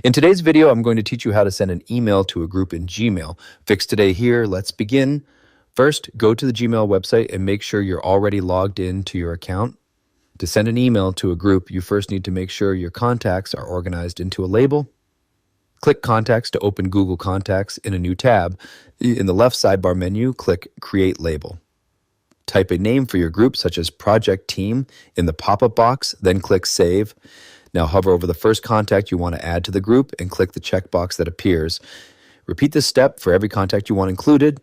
In today's video, I'm going to teach you how to send an email to a group in Gmail. Fix Today here. Let's begin. First, go to the Gmail website and make sure you're already logged into your account. To send an email to a group, you first need to make sure your contacts are organized into a label. Click Contacts to open Google Contacts in a new tab. In the left sidebar menu, click Create Label. Type a name for your group, such as Project Team, in the pop-up box, then click Save. Now hover over the first contact you want to add to the group and click the checkbox that appears. Repeat this step for every contact you want included.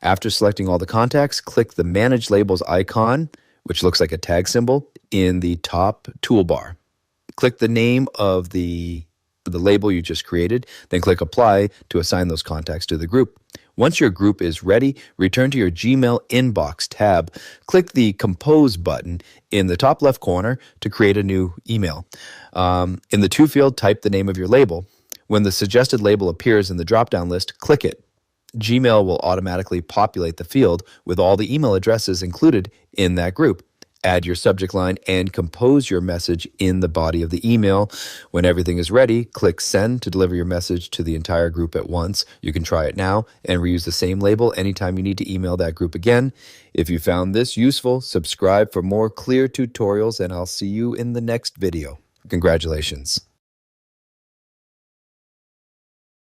After selecting all the contacts, click the Manage Labels icon, which looks like a tag symbol, in the top toolbar. Click the name of the label you just created, then click Apply to assign those contacts to the group. Once your group is ready, return to your Gmail Inbox tab. Click the Compose button in the top left corner to create a new email. In the To field, type the name of your label. When the suggested label appears in the drop-down list, click it. Gmail will automatically populate the field with all the email addresses included in that group. Add your subject line and compose your message in the body of the email. When everything is ready, click Send to deliver your message to the entire group at once. You can try it now and reuse the same label anytime you need to email that group again. If you found this useful, subscribe for more clear tutorials, and I'll see you in the next video. Congratulations.